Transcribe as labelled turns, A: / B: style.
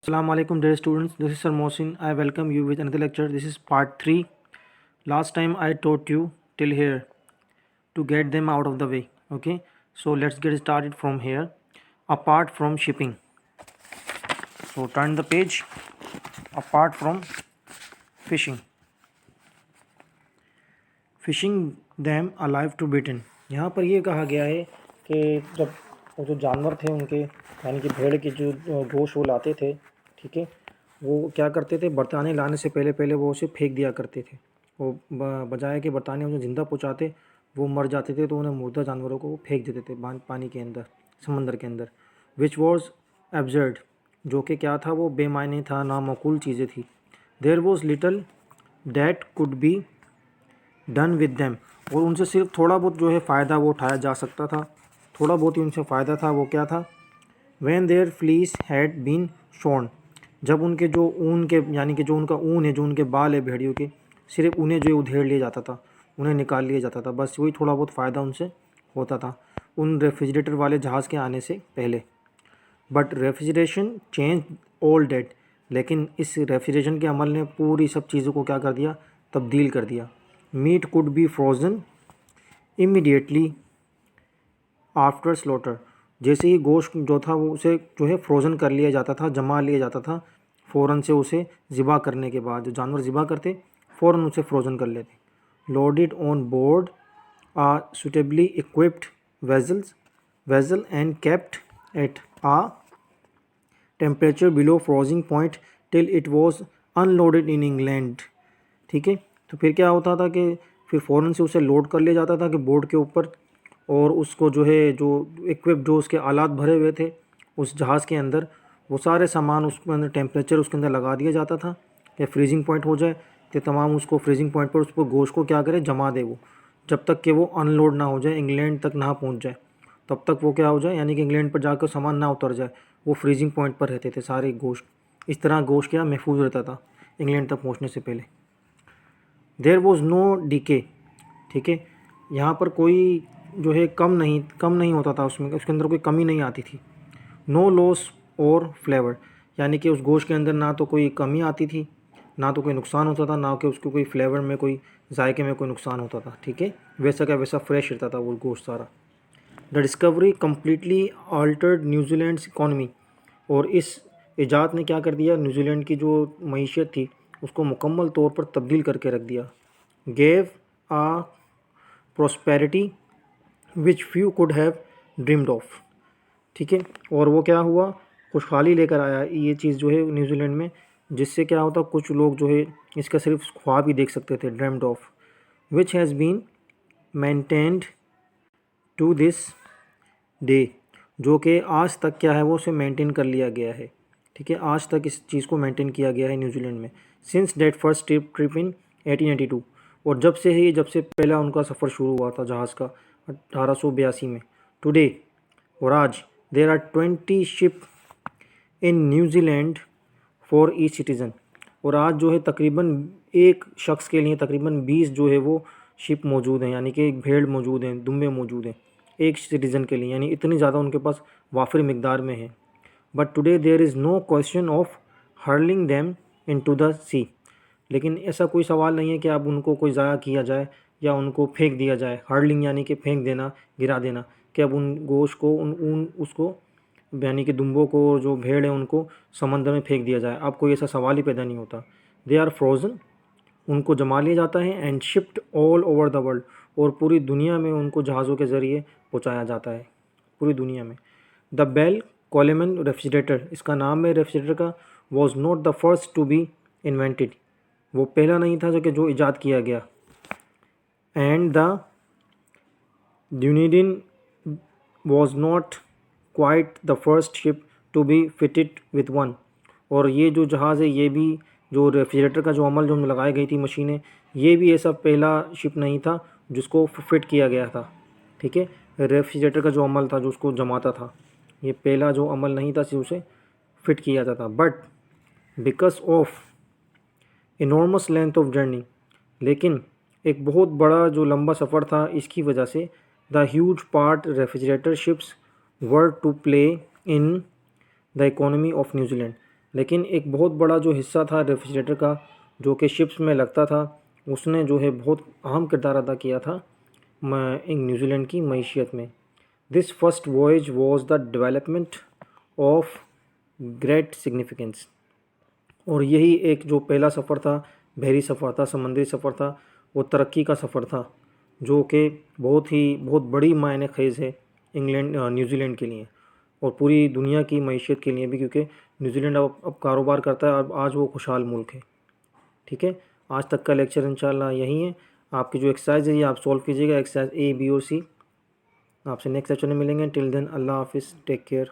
A: Assalamu alaikum dear students, this is Sir Mohsin. I welcome you with another lecture. This is part 3. Last time I taught you till here to get them out of the way. Okay, so let's get started from here. Apart from shipping. So turn the page. Apart from fishing. Fishing them alive to be eaten. यहाँ पर ये कहा गया है कि जब वो जो जानवर थे उनके यानी कि भेड़ के जो गोश्त वो लाते थे, ठीक है, वो क्या करते थे, बरताने लाने से पहले पहले वो उसे फेंक दिया करते थे। वो बजाय कि बरताने उन्हें ज़िंदा पहुँचाते, वो मर जाते थे तो उन्हें मुर्दा जानवरों को फेंक देते थे पानी के अंदर, समंदर के अंदर। विच वॉज एब्जर्ड, जो कि क्या था, वो बेमायने था, नामाकूल चीज़ें थी। There was little that could be done with them, और उनसे सिर्फ थोड़ा बहुत जो है फ़ायदा वो उठाया जा सकता था, थोड़ा बहुत ही उनसे फ़ायदा था। वो क्या था? When their fleece had been shown, जब उनके जो ऊन के यानी कि जो उनका ऊन है, जो उनके बाल है भेड़ियों के, सिर्फ उन्हें जो है उधेड़ लिया जाता था, उन्हें निकाल लिया जाता था, बस वही थोड़ा बहुत फ़ायदा उनसे होता था उन रेफ्रिजरेटर वाले जहाज़ के आने से पहले। But refrigeration change all that, लेकिन इस रेफ्रिजरेशन के अमल ने पूरी सब चीज़ों को क्या कर दिया? तब्दील कर दिया। Meat could be frozen immediately after slaughter, जैसे ही गोश्त जो था वो उसे जो है फ्रोज़न कर लिया जाता था, जमा लिया जाता था फ़ौरन से, उसे ज़िबा करने के बाद जो जानवर ज़िबा करते फ़ौरन उसे फ्रोज़न कर लेते। Loaded on board a suitably equipped vessel and kept at a temperature below freezing point till it was unloaded in England. ठीक है, तो फिर क्या होता था कि फिर फ़ौरन से उसे लोड कर लिया जाता था कि बोर्ड के ऊपर, और उसको जो है जो इक्विप जो उसके आलात भरे हुए थे उस जहाज़ के अंदर, वो सारे सामान उसके अंदर टेम्परेचर उसके अंदर लगा दिया जाता था कि फ्रीजिंग पॉइंट हो जाए, कि तमाम उसको फ्रीजिंग पॉइंट पर उसको गोश्त को क्या करे, जमा दे वो, जब तक कि वो अनलोड ना हो जाए, इंग्लैंड तक ना पहुंच जाए, तब तक वो क्या हो जाए, यानी कि इंग्लैंड पर जाकर सामान ना उतर जाए, वो फ्रीजिंग पॉइंट पर रहते थे सारे गोश्त। इस तरह गोश्त क्या महफूज रहता था इंग्लैंड तक पहुँचने से पहले। देयर वॉज नो डीके, ठीक है, यहाँ पर कोई जो है कम नहीं होता था उसमें, उसके अंदर कोई कमी नहीं आती थी। नो लॉस और फ्लेवर, यानी कि उस गोश्त के अंदर ना तो कोई कमी आती थी, ना तो कोई नुकसान होता था, ना कि उसको कोई फ्लेवर में कोई जायके में कोई नुकसान होता था। ठीक है, वैसा का वैसा फ्रेश रहता था वो गोश्त सारा। The discovery completely Altered New Zealand's economy, और इस ईजाद ने क्या कर दिया, न्यूजीलैंड की जो मईशत थी उसको मुकम्मल तौर पर तब्दील करके रख दिया। Gave a prosperity which few could have dreamed of. ठीक है, और वो क्या हुआ, खुशहाली लेकर आया ये चीज़ जो है न्यूजीलैंड में, जिससे क्या होता, कुछ लोग जो है इसका सिर्फ ख्वाब ही देख सकते थे, dreamed of, which has been maintained to this day, जो कि आज तक क्या है वो उसे मेंटेन कर लिया गया है। ठीक है, आज तक इस चीज़ को मेंटेन किया गया है न्यूजीलैंड में, since that first trip in 1882, और जब से पहला उनका सफ़र शुरू हुआ था जहाज़ का 1882 में। टुडे, और आज, there are 20 ship in New Zealand for each citizen, और आज जो है तकरीबन एक शख्स के लिए तकरीबन 20 जो है वो शिप मौजूद हैं, यानी कि भेड़ मौजूद हैं, दुम्बे मौजूद हैं एक सिटीज़न के लिए, यानी इतनी ज़्यादा उनके पास वाफिर मिकदार में है। But today there is no question of hurling them into the sea, लेकिन ऐसा कोई सवाल नहीं है कि अब उनको कोई ज़ाया किया जाए या उनको फेंक दिया जाए। हर्लिंग यानी कि फेंक देना, गिरा देना, कि अब उन गोश्त को उसको यानी कि दुम्बों को, जो भेड़ है उनको समंदर में फेंक दिया जाए, अब कोई ऐसा सवाल ही पैदा नहीं होता। दे आर फ्रोज़न, उनको जमा लिया जाता है, and shipped all over the world, और पूरी दुनिया में उनको जहाज़ों के ज़रिए पहुँचाया जाता है, पूरी दुनिया में। द बेल कोलेमन रेफ्रिजरेटर, इसका नाम है रेफ्रिजरेटर का, was not the first to be invented, वो पहला नहीं था जो ईजाद किया गया। And the Dunedin was not quite the first ship to be fitted with one, और ये जो जहाज़ है, ये भी जो रेफ्रिजरेटर का जो अमल जो लगाई गई थी मशीनें, ये भी ऐसा पहला शिप नहीं था जिसको फिट किया गया था। ठीक है, रेफ्रिजरेटर का जो अमल था जो उसको जमाता था, ये पहला जो अमल नहीं था उसे फिट किया जाता था। But because of enormous length of journey, लेकिन एक बहुत बड़ा जो लंबा सफ़र था इसकी वजह से, the huge part refrigerator ships were to play in the economy of New Zealand, लेकिन एक बहुत बड़ा जो हिस्सा था रेफ्रिजरेटर का जो कि शिप्स में लगता था, उसने जो है बहुत अहम किरदार अदा किया था न्यूजीलैंड की मईशियत में। This first voyage was the development of great significance. और यही एक जो पहला सफ़र था, बहरी सफ़र था, समुद्री सफ़र था, वो तरक्की का सफ़र था, जो कि बहुत बड़ी मायने ख़ेज़ है न्यूजीलैंड के लिए और पूरी दुनिया की मईशत के लिए भी, क्योंकि न्यूजीलैंड अब कारोबार करता है और आज वो खुशहाल मुल्क है। ठीक है, आज तक का लेक्चर इंशाल्लाह यही है। आपकी जो एक्सरसाइज है ये आप सॉल्व कीजिएगा, एक्सरसाइज A, B और C। आपसे नेक्स्ट लेक्चर में मिलेंगे। टिल देन अल्लाह हाफिज़, टेक केयर।